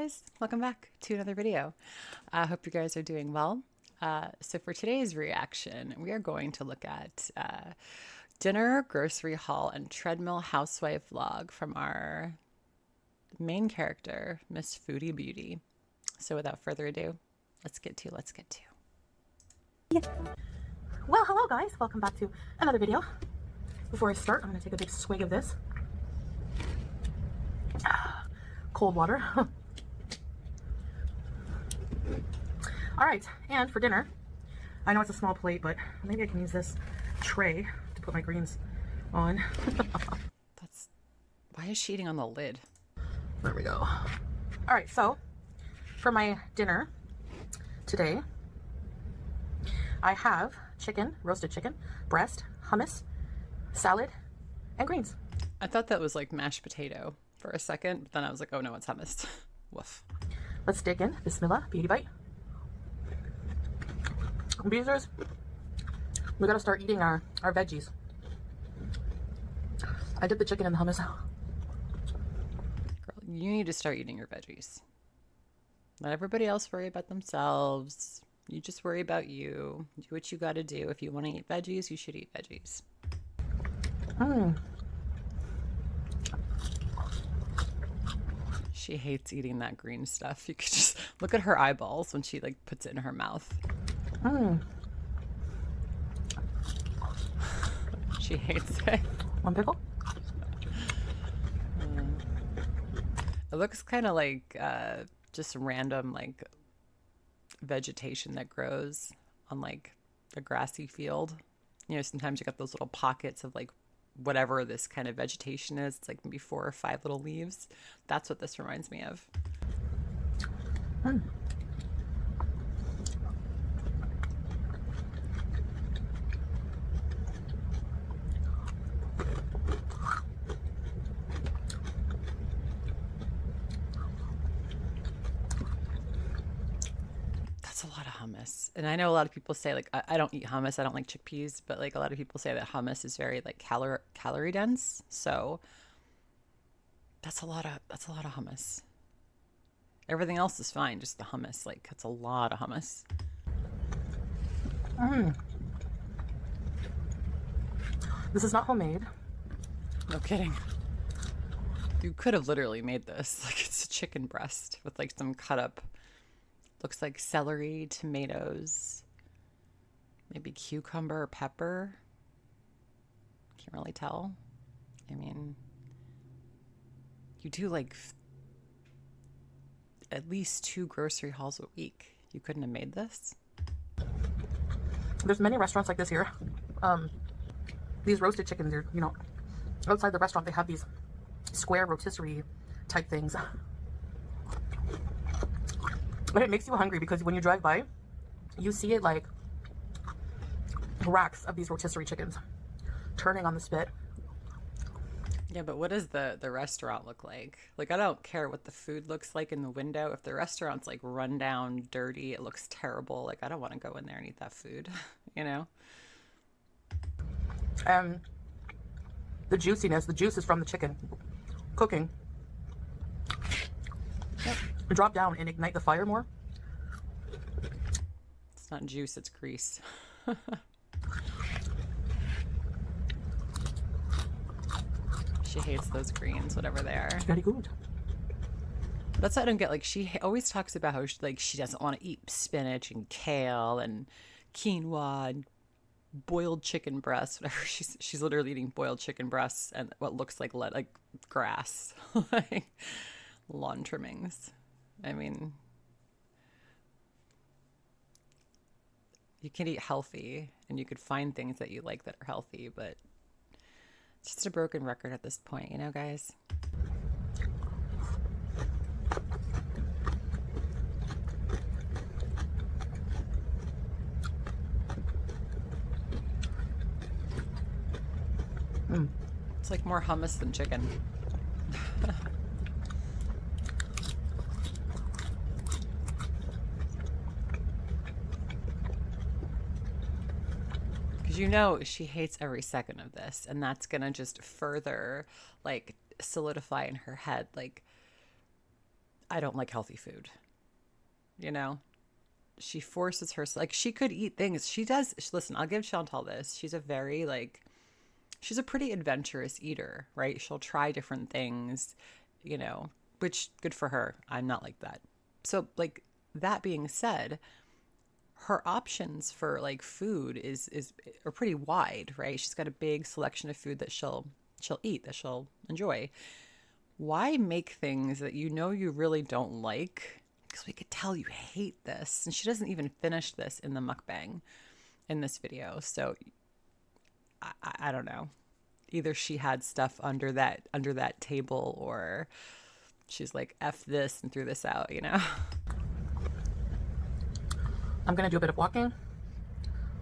guys, welcome back to another video. I hope you guys are doing well. So for today's reaction, we are going to look at dinner, grocery haul, and treadmill housewife vlog from our main character, Miss Foodie Beauty. So without further ado, let's get to. Yeah. Well, hello guys, welcome back to another video. Before I start, I'm gonna take a big swig of this cold water. All right, and for dinner, I know it's a small plate, but maybe I can use this tray to put my greens on. Why is she eating on the lid? There we go. All right, so for my dinner today, I have chicken, roasted chicken, breast, hummus, salad, and greens. I thought that was like mashed potato for a second, but then I was like, oh no, it's hummus. Woof. Let's dig in. Bismillah, beauty bite. Beezers, we gotta start eating our veggies. I did the chicken in the hummus. Girl, you need to start eating your veggies. Let everybody else worry about themselves. You just worry about you. Do what you gotta do. If you want to eat veggies, you should eat veggies. She hates eating that green stuff. You could just look at her eyeballs when she like puts it in her mouth. She hates it. One pickle. It looks kind of like just random like vegetation that grows on like a grassy field. You know, sometimes you got those little pockets of like whatever this kind of vegetation is. It's like maybe 4 or 5 little leaves. That's what this reminds me of. That's a lot of hummus. And I know a lot of people say like I don't eat hummus, I don't like chickpeas, but like a lot of people say that hummus is very like calorie dense. So that's a lot of hummus. Everything else is fine, just the hummus, like it's a lot of hummus. This is not homemade. No kidding. You could have literally made this. Like it's a chicken breast with like some cut up, looks like celery, tomatoes, maybe cucumber or pepper. Can't really tell. I mean, you do like at least 2 grocery hauls a week. You couldn't have made this? There's many restaurants like this here. These roasted chickens are, you know, outside the restaurant they have these square rotisserie type things. But it makes you hungry because when you drive by, you see it like racks of these rotisserie chickens turning on the spit. Yeah, but what does the restaurant look like? Like, I don't care what the food looks like in the window. If the restaurant's like run down, dirty, it looks terrible. Like, I don't want to go in there and eat that food, you know? The juiciness, the juice is from the chicken cooking. Yep. Drop down and ignite the fire more. It's not juice, it's grease. She hates those greens, whatever they are. It's very good. That's what I don't get. Like, she always talks about how she doesn't want to eat spinach and kale and quinoa and boiled chicken breasts, whatever. She's literally eating boiled chicken breasts and what looks like grass, like lawn trimmings. I mean, you can eat healthy and you could find things that you like that are healthy, but it's just a broken record at this point, you know, guys? It's like more hummus than chicken. Because you know she hates every second of this, and that's gonna just further like solidify in her head like I don't like healthy food. You know, she forces herself, like she could eat things. She does. Listen, I'll give Chantal this. She's a very like, she's a pretty adventurous eater, right? She'll try different things, you know, which good for her. I'm not like that. So like that being said, her options for like food is are pretty wide, right? She's got a big selection of food that she'll eat, that she'll enjoy. Why make things that you know you really don't like? Because we could tell you hate this. And she doesn't even finish this in the mukbang in this video. So I don't know. Either she had stuff under that table, or she's like, F this and threw this out, you know? I'm gonna do a bit of walking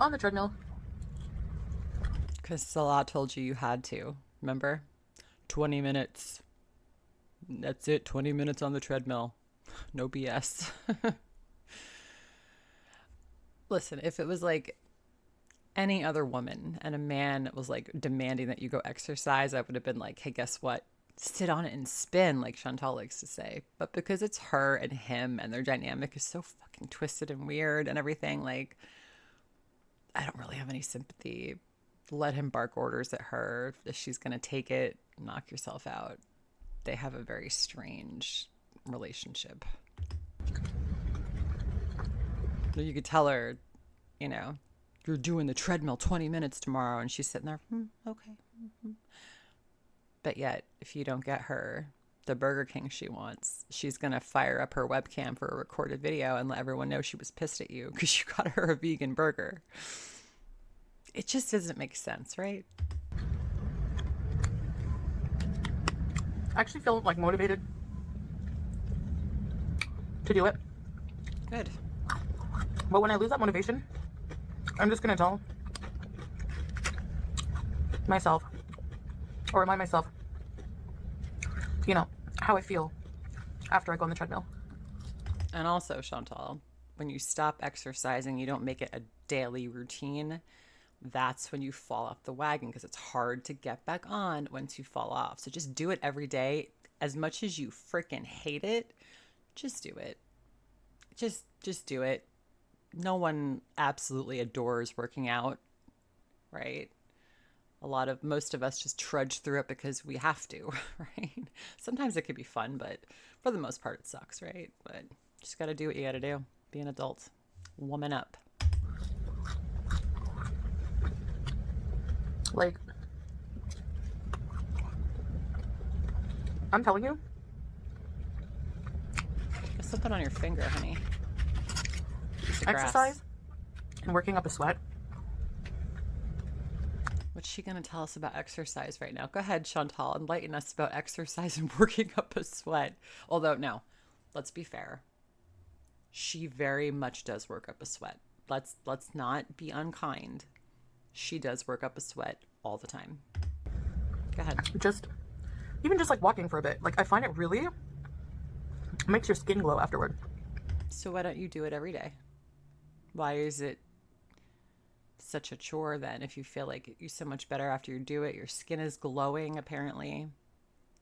on the treadmill. Because Salah told you had to. Remember? 20 minutes. That's it. 20 minutes on the treadmill. No BS. Listen, if it was like any other woman and a man was like demanding that you go exercise, I would have been like, hey, guess what? Sit on it and spin, like Chantal likes to say. But because it's her and him and their dynamic is so fucking twisted and weird and everything, like, I don't really have any sympathy. Let him bark orders at her. If she's going to take it, knock yourself out. They have a very strange relationship. You could tell her, you know, you're doing the treadmill 20 minutes tomorrow, and she's sitting there, okay. But yet, if you don't get her the Burger King she wants, she's going to fire up her webcam for a recorded video and let everyone know she was pissed at you because you got her a vegan burger. It just doesn't make sense, right? I actually feel like motivated to do it. Good. But when I lose that motivation, I'm just gonna tell myself, or remind myself, you know, how I feel after I go on the treadmill. And also, Chantal, when you stop exercising, you don't make it a daily routine. That's when you fall off the wagon, because it's hard to get back on once you fall off. So just do it every day. As much as you freaking hate it, just do it. Just do it. No one absolutely adores working out, right? Most of us just trudge through it because we have to, right? Sometimes it could be fun, but for the most part it sucks, right? But just got to do what you got to do. Be an adult. Woman up. Like, I'm telling you. There's something on your finger, honey. Exercise and working up a sweat. What's she going to tell us about exercise right now? Go ahead, Chantal. Enlighten us about exercise and working up a sweat. Although, no, let's be fair. She very much does work up a sweat. Let's not be unkind. She does work up a sweat all the time. Go ahead. Even just like walking for a bit. Like, I find it really makes your skin glow afterward. So why don't you do it every day? Why is it such a chore then? If you feel like you're so much better after you do it, your skin is glowing apparently.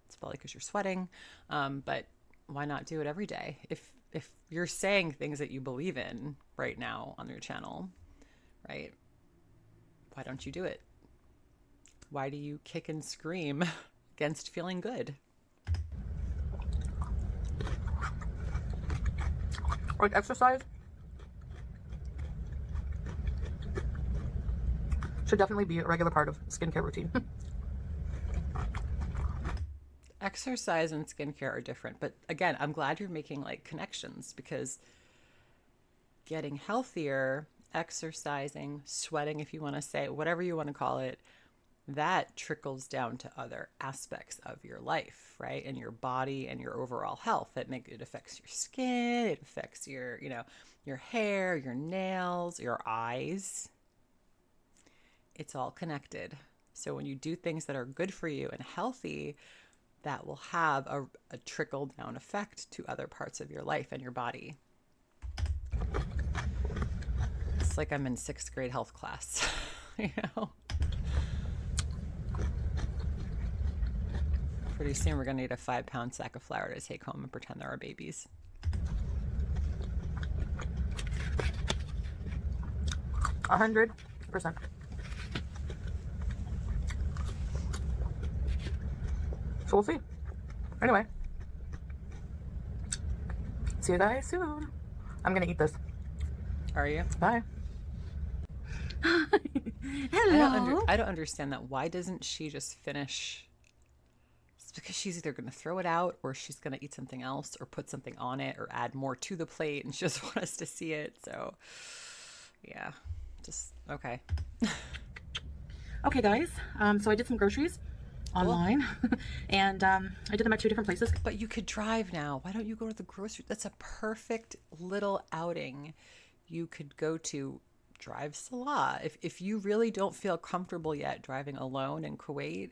It's probably because you're sweating. But why not do it every day? If you're saying things that you believe in right now on your channel, right? Why don't you do it? Why do you kick and scream against feeling good? Like, exercise should definitely be a regular part of skincare routine. Exercise and skincare are different, but again, I'm glad you're making like connections, because getting healthier, exercising, sweating, if you want to say, whatever you want to call it, that trickles down to other aspects of your life, right? And your body and your overall health. It affects your skin, it affects your, your hair, your nails, your eyes. It's all connected. So when you do things that are good for you and healthy, that will have a trickle down effect to other parts of your life and your body. It's like I'm in 6th grade health class, Pretty soon we're gonna need a 5-pound sack of flour to take home and pretend they're our babies. $100%. So we'll see. Anyway, see you guys soon. I'm gonna eat this. Are you? Bye. Hello. I don't understand that. Why doesn't she just finish? It's because she's either going to throw it out or she's going to eat something else or put something on it or add more to the plate and she just wants us to see it. So, yeah, just okay. Okay, guys. So I did some groceries online and I did them at 2 different places. But you could drive now. Why don't you go to the grocery? That's a perfect little outing you could go to. Drive Salah. If you really don't feel comfortable yet driving alone in Kuwait,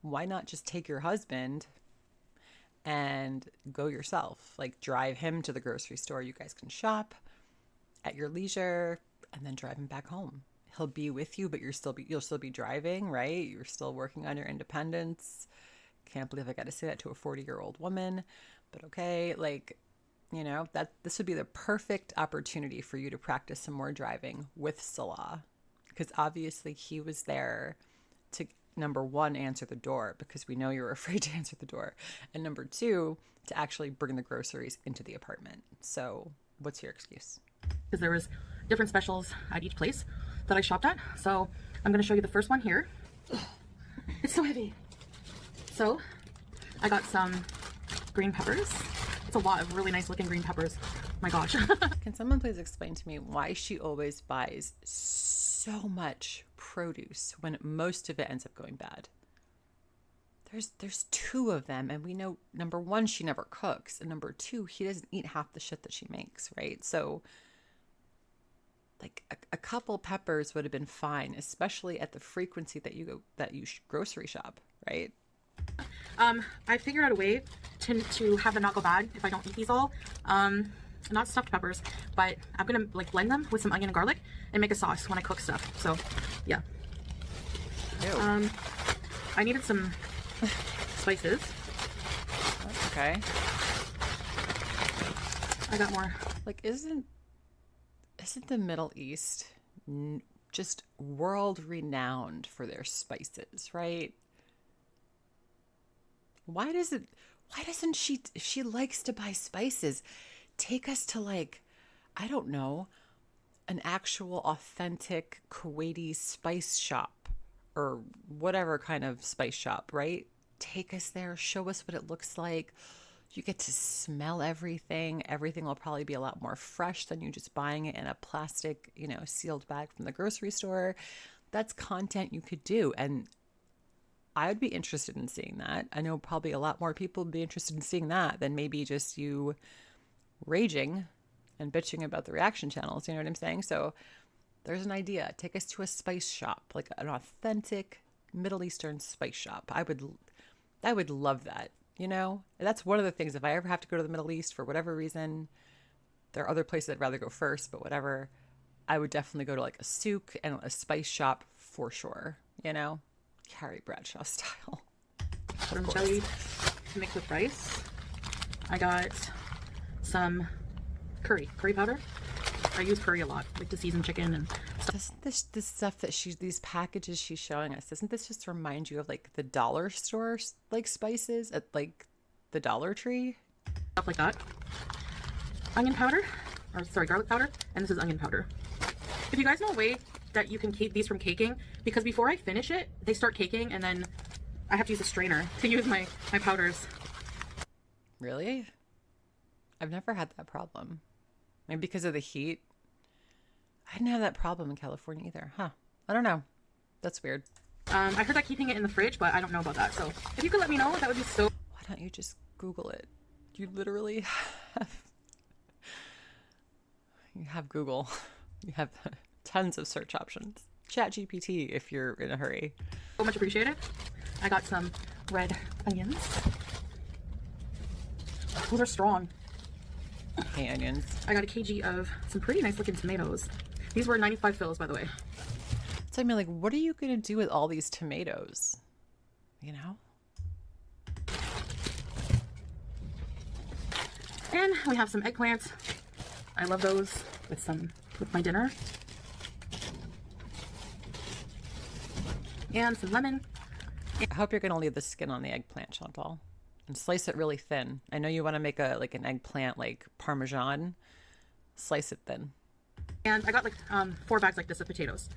why not just take your husband and go yourself? Like drive him to the grocery store. You guys can shop at your leisure and then drive him back home. He'll be with you, but you'll still be driving, right? You're still working on your independence. Can't believe I got to say that to a 40-year-old woman, but okay, like, you know, that this would be the perfect opportunity for you to practice some more driving with Salah, because obviously he was there to, number one, answer the door because we know you're afraid to answer the door, and number two, to actually bring the groceries into the apartment. So what's your excuse? Because there was different specials at each place that I shopped at. So I'm going to show you the first one here. It's so heavy. So I got some green peppers. It's a lot of really nice looking green peppers. My gosh. Can someone please explain to me why she always buys so much produce when most of it ends up going bad? There's 2 of them, and we know, number one, she never cooks, and number two, he doesn't eat half the shit that she makes, right? So like a couple peppers would have been fine, especially at the frequency that you grocery shop, right? I figured out a way to have them not go bad if I don't eat these all. Not stuffed peppers, but I'm gonna like blend them with some onion and garlic and make a sauce when I cook stuff. So yeah. Ew. I needed some spices. Okay. I got more. Like, isn't the Middle East just world renowned for their spices, right? Why doesn't she, if she likes to buy spices, take us to, like, I don't know, an actual authentic Kuwaiti spice shop or whatever kind of spice shop, right? Take us there, show us what it looks like. You get to smell everything. Everything will probably be a lot more fresh than you just buying it in a plastic, you know, sealed bag from the grocery store. That's content you could do. And I would be interested in seeing that. I know probably a lot more people would be interested in seeing that than maybe just you raging and bitching about the reaction channels. You know what I'm saying? So there's an idea. Take us to a spice shop, like an authentic Middle Eastern spice shop. I would love that. You know, and that's one of the things. If I ever have to go to the Middle East for whatever reason, there are other places I'd rather go first, but whatever, I would definitely go to like a souk and a spice shop for sure. You know, Carrie Bradshaw style. Vermicelli to mix with rice. I got some curry powder. I use curry a lot, like to season chicken and stuff. Doesn't this stuff that these packages she's showing us, doesn't this just remind you of like the dollar store like spices at like the Dollar Tree? Stuff like that. Onion powder, or sorry, garlic powder, and this is onion powder. If you guys know a way that you can keep these from caking, because before I finish it, they start caking and then I have to use a strainer to use my powders. Really? I've never had that problem. Maybe because of the heat. I didn't have that problem in California either. Huh. I don't know. That's weird. I heard that keeping it in the fridge, but I don't know about that. So if you could let me know, that would be so... Why don't you just Google it? You literally have Google. You have tons of search options. ChatGPT if you're in a hurry. So much appreciated. I got some red onions. Those are strong. Hey, onions. I got a kg of some pretty nice looking tomatoes. These were 95 fills, by the way. So I mean, like, what are you going to do with all these tomatoes? You know? Then we have some eggplants. I love those with my dinner. And some lemon. I hope you're going to leave the skin on the eggplant, Chantal, and slice it really thin. I know you want to make an eggplant like Parmesan. Slice it thin. And I got like 4 bags like this of potatoes.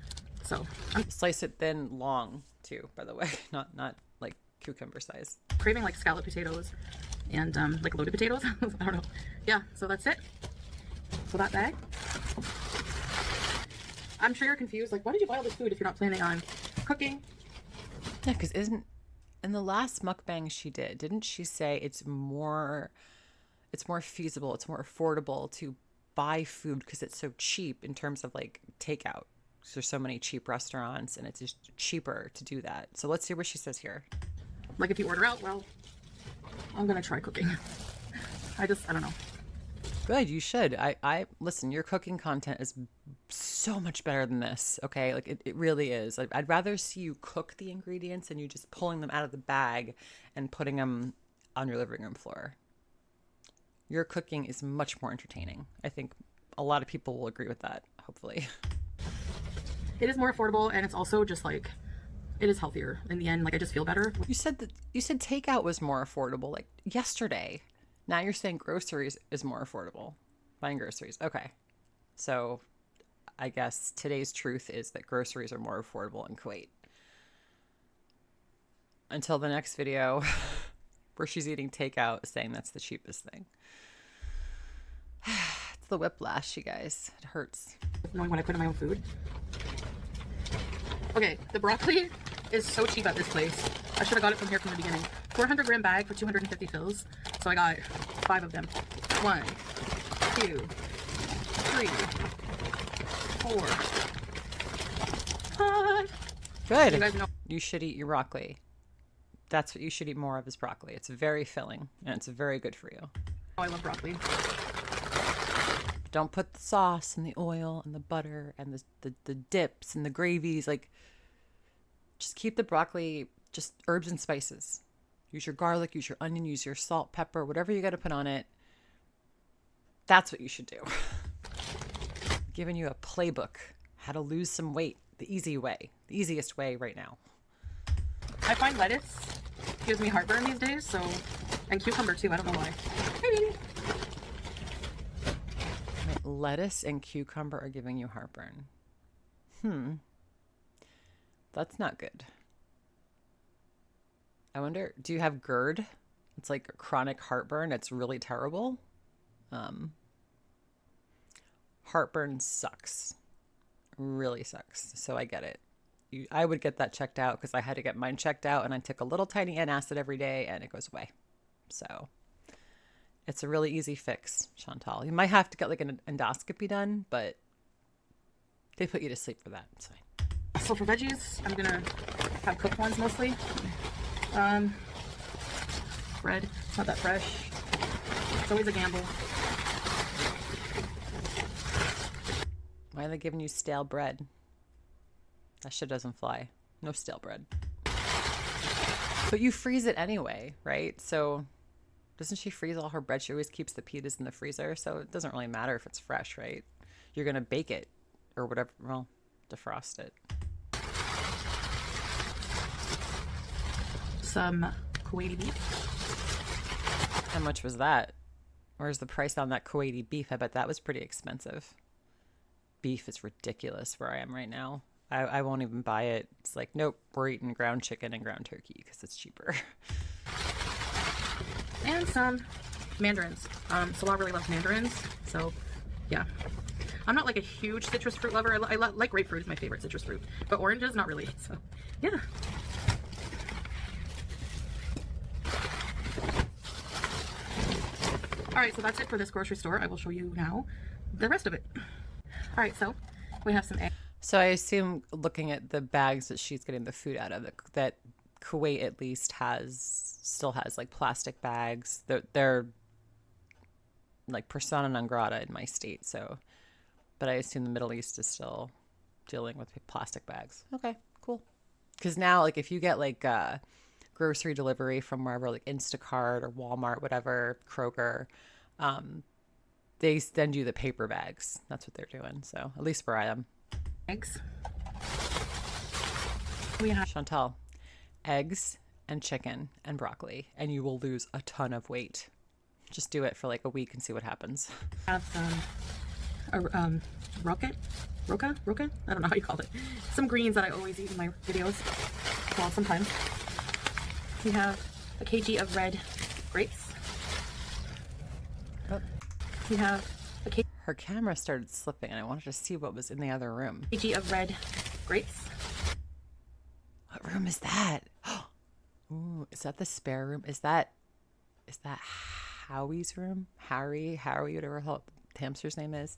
So slice it thin long too, by the way, not like cucumber size. Craving like scalloped potatoes and like loaded potatoes. I don't know. Yeah, so that's it. So that bag. I'm sure you're confused. Like, why did you buy all this food if you're not planning on cooking? Yeah, because in the last mukbang she didn't she say it's more feasible, it's more affordable to buy food because it's so cheap in terms of like takeout. So there's so many cheap restaurants and it's just cheaper to do that. So let's see what she says here. Like if you order out, well, I'm gonna try cooking. I don't know. Good, you should. I listen, your cooking content is so much better than this, okay? Like it really is. I'd rather see you cook the ingredients than you just pulling them out of the bag and putting them on your living room floor. Your cooking is much more entertaining. I think a lot of people will agree with that, hopefully. It is more affordable, and it's also just like, it is healthier in the end. Like, I just feel better. You said takeout was more affordable like yesterday. Now you're saying groceries is more affordable. Buying groceries. Okay. So I guess today's truth is that groceries are more affordable in Kuwait. Until the next video where she's eating takeout saying that's the cheapest thing. It's the whiplash, you guys. It hurts. Knowing when I put in my own food. Okay, the broccoli is so cheap at this place. I should have got it from here from the beginning. 400 gram bag for 250 fills. So I got 5 of them. 1, 2, 3, 4, 5. Good. You guys know you should eat your broccoli. That's what you should eat more of is broccoli. It's very filling and it's very good for you. I love broccoli. Don't put the sauce and the oil and the butter and the dips and the gravies. Like, just keep the broccoli just herbs and spices. Use your garlic, use your onion, use your salt, pepper, whatever you got to put on it. That's what you should do. I'm giving you a playbook, how to lose some weight, the easy way, the easiest way right now. I find lettuce gives me heartburn these days, so, and cucumber too, I don't know why. Hey, baby. Wait, lettuce and cucumber are giving you heartburn. That's not good. I wonder, do you have GERD? It's like chronic heartburn. It's really terrible. Heartburn sucks. Really sucks. So I get it. I would get that checked out because I had to get mine checked out and I took a little tiny antacid every day and it goes away. So it's a really easy fix, Chantal. You might have to get like an endoscopy done, but they put you to sleep for that. It's fine. So for veggies, I'm gonna have cooked ones mostly. Bread, it's not that fresh. It's always a gamble. Why are they giving you stale bread? That shit doesn't fly. No stale bread. But you freeze it anyway, right? So doesn't she freeze all her bread? She always keeps the pitas in the freezer, so it doesn't really matter if it's fresh, right? You're gonna bake it or whatever. Well, defrost it. Some Kuwaiti beef. How much was that? Where's the price on that Kuwaiti beef? I bet that was pretty expensive. Beef is ridiculous where I am right now. I won't even buy it. It's like, nope, we're eating ground chicken and ground turkey because it's cheaper. And some mandarins. Salah really loves mandarins, so yeah. I'm not like a huge citrus fruit lover. I like grapefruit is my favorite citrus fruit, but oranges not really. So yeah. All right, so that's it for this grocery store. I will show you now the rest of it. All right, so we have some eggs. So I assume, looking at the bags that she's getting the food out of, that Kuwait at least still has like plastic bags. They're like persona non grata in my state. So, but I assume the Middle East is still dealing with plastic bags. Okay, cool. Because now, like, if you get like grocery delivery from wherever, like Instacart or Walmart, whatever, Kroger, they send you the paper bags. That's what they're doing. So at least where I am. Eggs. We have Chantal, eggs and chicken and broccoli, and you will lose a ton of weight. Just do it for like a week and see what happens. rocket? Roca? I don't know how you call it. Some greens that I always eat in my videos. Well, sometimes. We have a kg of red grapes. Oh. We have a kg Her camera started slipping, and I wanted to see what was in the other room. of red grapes. What room is that? Ooh, is that the spare room? Is that Howie's room? Howie, whatever the hamster's name is.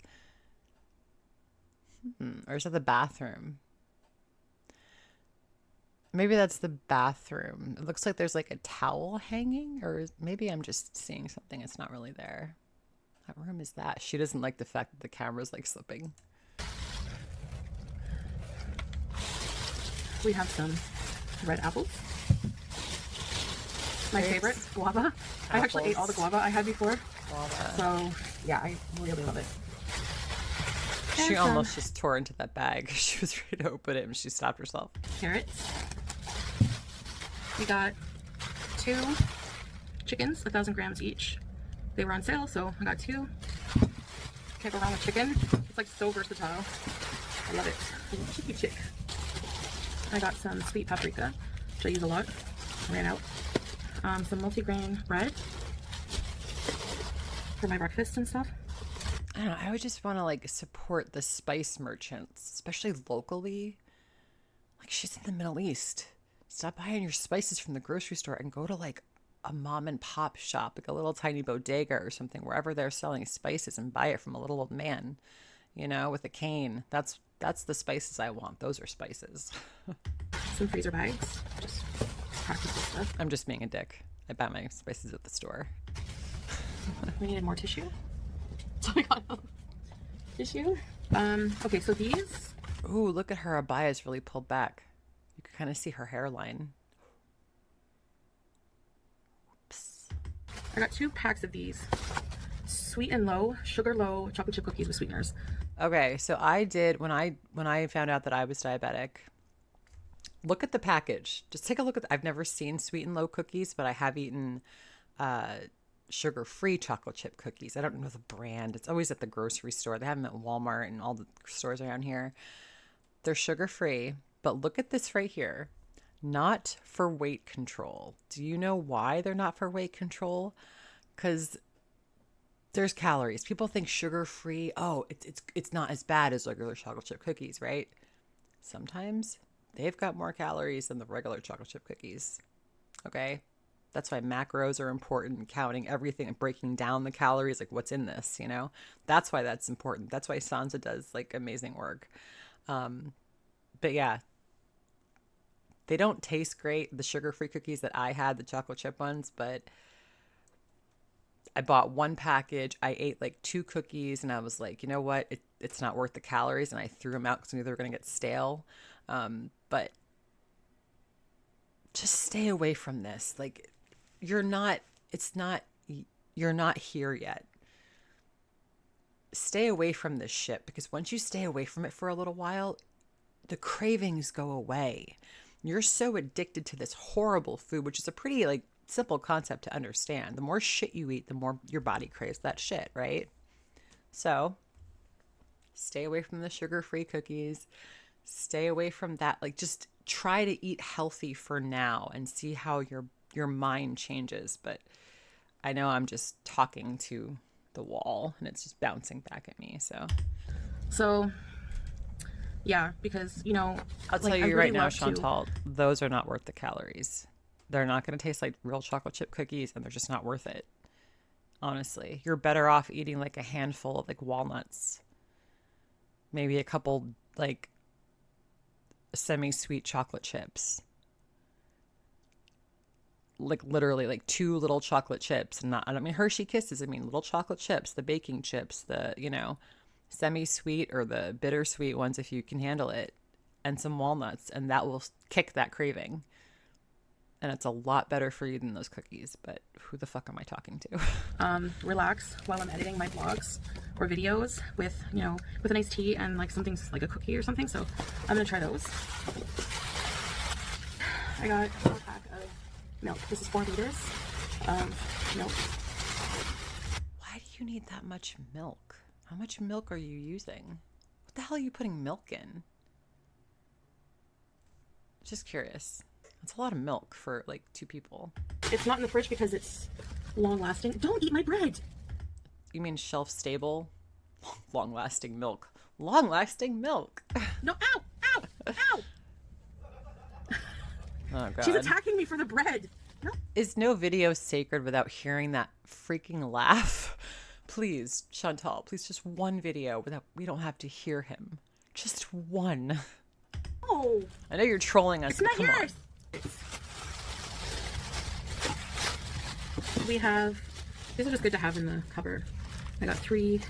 Or is that the bathroom? Maybe that's the bathroom. It looks like there's like a towel hanging, or maybe I'm just seeing something. It's not really there. What room is that? She doesn't like the fact that the camera's like slipping. We have some red apples. My favorite, guava. I actually ate all the guava I had before. Guava. So, yeah, I really love it. She almost just tore into that bag. She was ready to open it and she stopped herself. Carrots. We got 2 chickens, 1,000 grams each. They were on sale, so I got 2. Can't go wrong with chicken. It's like so versatile. I love it. Chicky chick. I got some sweet paprika, which I use a lot. Ran out. Some multigrain bread for my breakfast and stuff. I don't know. I would just want to like support the spice merchants, especially locally. Like she's in the Middle East. Stop buying your spices from the grocery store and go to like a mom and pop shop, like a little tiny bodega or something, wherever they're selling spices, and buy it from a little old man, you know, with a cane. That's the spices I want. Those are spices. Some freezer bags. Just practical stuff. I'm just being a dick. I buy my spices at the store. We needed more tissue. So we got tissue. Okay, so these. Ooh, look at her abaya is really pulled back. You can kind of see her hairline. Oops. I got 2 packs of these. Sweet and low, sugar low chocolate chip cookies with sweeteners. Okay, so I did when I found out that I was diabetic. Look at the package. Just take a look at. I've never seen sweet and low cookies, but I have eaten sugar-free chocolate chip cookies. I don't know the brand. It's always at the grocery store. They have them at Walmart and all the stores around here. They're sugar-free, but look at this right here. Not for weight control. Do you know why they're not for weight control? Because there's calories. People think sugar-free, oh, it's not as bad as regular chocolate chip cookies, right? Sometimes they've got more calories than the regular chocolate chip cookies. Okay? That's why macros are important, counting everything and breaking down the calories, like what's in this, you know? That's why that's important. That's why Sansa does like amazing work. But yeah, they don't taste great, the sugar-free cookies that I had, the chocolate chip ones, but I bought 1 package. I ate like 2 cookies and I was like, you know what? It's not worth the calories. And I threw them out because I knew they were going to get stale. But just stay away from this. Like you're not here yet. Stay away from this shit, because once you stay away from it for a little while, the cravings go away. You're so addicted to this horrible food, which is a pretty like simple concept to understand. The more shit you eat, the more your body craves that shit, right? So stay away from the sugar-free cookies. Stay away from that. Like just try to eat healthy for now and see how your mind changes. But I know I'm just talking to the wall and it's just bouncing back at me. So Yeah, because, you know, I'll tell you right now, Chantal, those are not worth the calories. They're not going to taste like real chocolate chip cookies, and they're just not worth it. Honestly, you're better off eating like a handful of like walnuts, maybe a couple like semi-sweet chocolate chips, like literally like 2 little chocolate chips, and not, I don't mean Hershey Kisses, I mean little chocolate chips, the baking chips, the, you know, semi-sweet or the bittersweet ones if you can handle it, and some walnuts, and that will kick that craving. and it's a lot better for you than those cookies, but who the fuck am I talking to? Relax while I'm editing my vlogs or videos with, you know, with a nice tea and like something like a cookie or something. So I'm gonna try those. I got a 4-pack of milk. This is 4 liters of milk. Why do you need that much milk? How much milk are you using? What the hell are you putting milk in? Just curious. That's a lot of milk for like 2 people. It's not in the fridge because it's long lasting. Don't eat my bread. You mean shelf stable? Long lasting milk. Long lasting milk. No, ow, ow, ow. Oh God. She's attacking me for the bread. No. Is no video sacred without hearing that freaking laugh? Please, Chantal, please, just one video without, we don't have to hear him. Just one. Oh. I know you're trolling us, It's not come yours. We have, these are just good to have in the cupboard. I got 3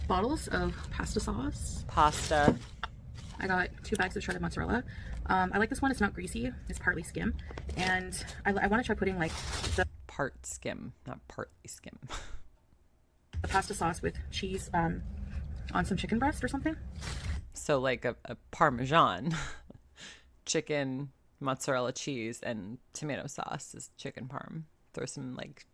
bottles of pasta sauce. Pasta. I got 2 bags of shredded mozzarella. I like this one. It's not greasy. It's partly skim. And I want to try putting like the Part skim, not partly skim. pasta sauce with cheese on some chicken breast or something. So like a Parmesan, chicken, mozzarella cheese, and tomato sauce is chicken parm. Throw some like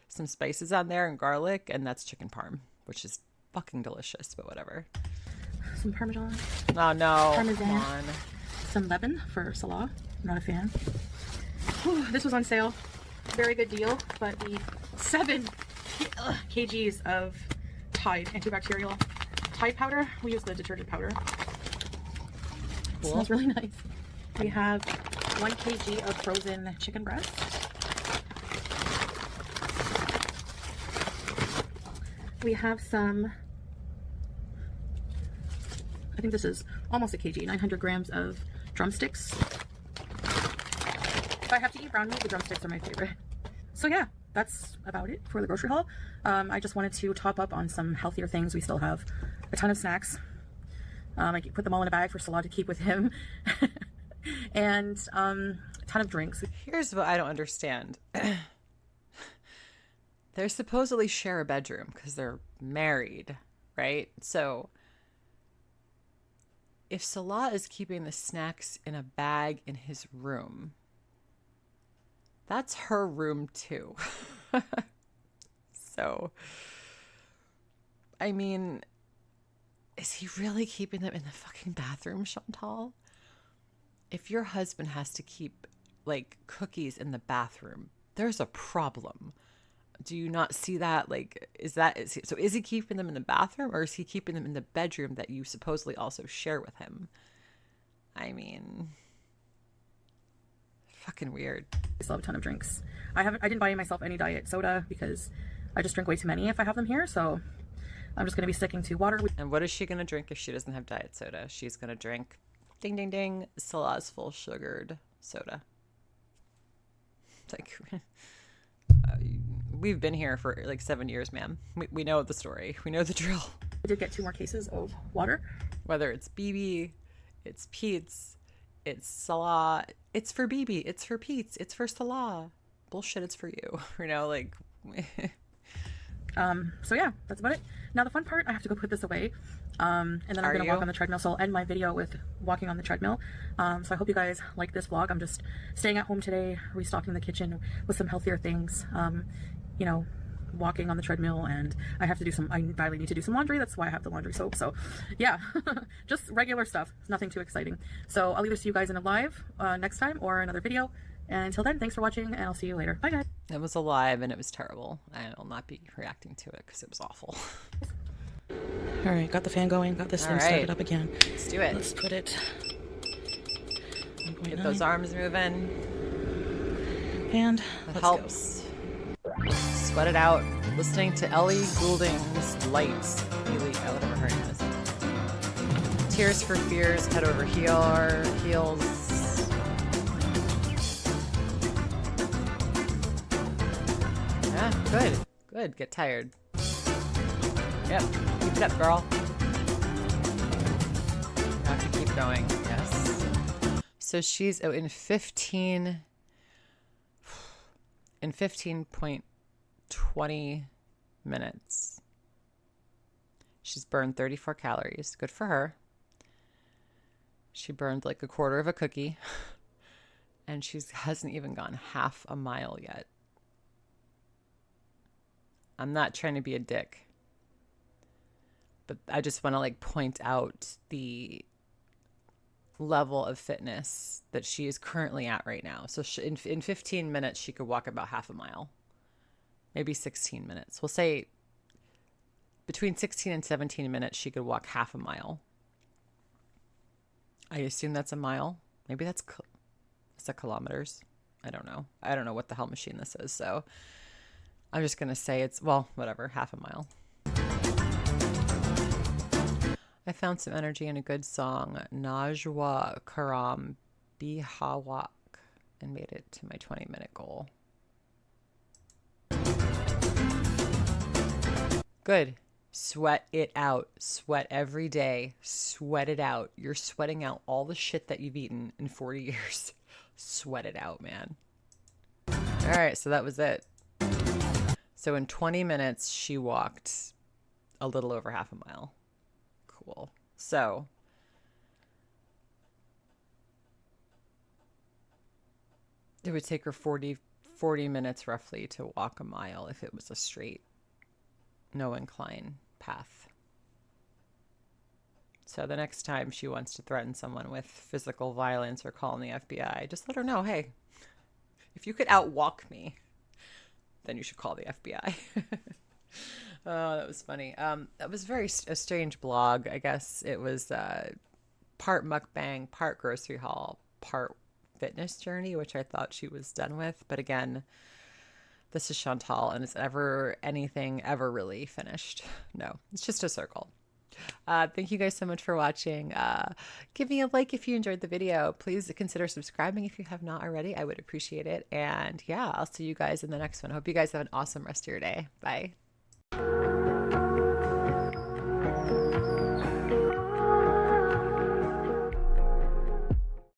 some spices on there and garlic, and that's chicken parm, which is fucking delicious, but whatever. Some Parmesan. Oh no. Parmesan. Come on. Some lemon for Salah. Not a fan. Whew, this was on sale. Very good deal, but the 7 kgs of Tide antibacterial Tide powder. We use the detergent powder. Cool. Smells really nice. We have 1 kg of frozen chicken breast. We have some, I think this is almost a kg, 900 grams of drumsticks. If I have to eat brown meat, the drumsticks are my favorite. So yeah, that's about it for the grocery haul. I just wanted to top up on some healthier things. We still have a ton of snacks. I put them all in a bag for Salah to keep with him. And a ton of drinks. Here's what I don't understand. They supposedly share a bedroom because they're married, right? So if Salah is keeping the snacks in a bag in his room, that's her room too. So, I mean, is he really keeping them in the fucking bathroom, Chantal? If your husband has to keep like cookies in the bathroom, there's a problem. Do you not see that? Like, is he keeping them in the bathroom, or is he keeping them in the bedroom that you supposedly also share with him? I mean, fucking weird. I still have a ton of drinks. I didn't buy myself any diet soda because I just drink way too many if I have them here. So I'm just going to be sticking to water. And what is she going to drink if she doesn't have diet soda? She's going to drink, ding, ding, ding, Salah's full sugared soda. Like, we've been here for like 7 years, ma'am. We know the story. We know the drill. I did get 2 more cases of water. Whether it's BB, it's Pete's, it's Salah, it's for BB, it's for Pete's, it's for Salah. Bullshit, it's for you. You know, like... So yeah, that's about it. Now the fun part, I have to go put this away. And then I'm going to walk on the treadmill. So I'll end my video with walking on the treadmill. So I hope you guys like this vlog. I'm just staying at home today, restocking the kitchen with some healthier things. You know, walking on the treadmill, and I badly need to do some laundry. That's why I have the laundry soap. So yeah, just regular stuff. Nothing too exciting. So I'll either see you guys in a live next time or another video. And until then, thanks for watching, and I'll see you later. Bye, guys. It was alive, and it was terrible. I will not be reacting to it because it was awful. All right, got the fan going. Got this thing started up again. Let's do it. Let's put it. Get those arms moving. And that helps. Go. Sweat it out. Listening to Ellie Goulding's Lights. I've never heard of this. Tears for Fears, Head Over Heels. Yeah, good. Get tired. Yep, keep it up, girl. You have to keep going, yes. So she's in 15.20 minutes. She's burned 34 calories. Good for her. She burned like a quarter of a cookie. And she hasn't even gone half a mile yet. I'm not trying to be a dick, but I just want to like point out the level of fitness that she is currently at right now. So in 15 minutes, she could walk about half a mile, maybe 16 minutes. We'll say between 16 and 17 minutes, she could walk half a mile. I assume that's a mile. Maybe is that kilometers? I don't know. I don't know what the hell machine this is. So I'm just going to say it's, well, whatever, half a mile. I found some energy in a good song, Najwa Karam Bihawak, and made it to my 20-minute goal. Good. Sweat it out. Sweat every day. Sweat it out. You're sweating out all the shit that you've eaten in 40 years. Sweat it out, man. All right, so that was it. So in 20 minutes, she walked a little over half a mile. Cool. So it would take her 40 minutes roughly to walk a mile if it was a straight, no incline path. So the next time she wants to threaten someone with physical violence or calling the FBI, just let her know, hey, if you could outwalk me, then you should call the FBI. Oh, that was funny. That was a strange blog. I guess it was part mukbang, part grocery haul, part fitness journey, which I thought she was done with. But again, this is Chantal, and is anything ever really finished? No, it's just a circle. Thank you guys so much for watching. Give me a like if you enjoyed the video. Please consider subscribing if you have not already. I would appreciate it. And yeah, I'll see you guys in the next one. Hope you guys have an awesome rest of your day. Bye.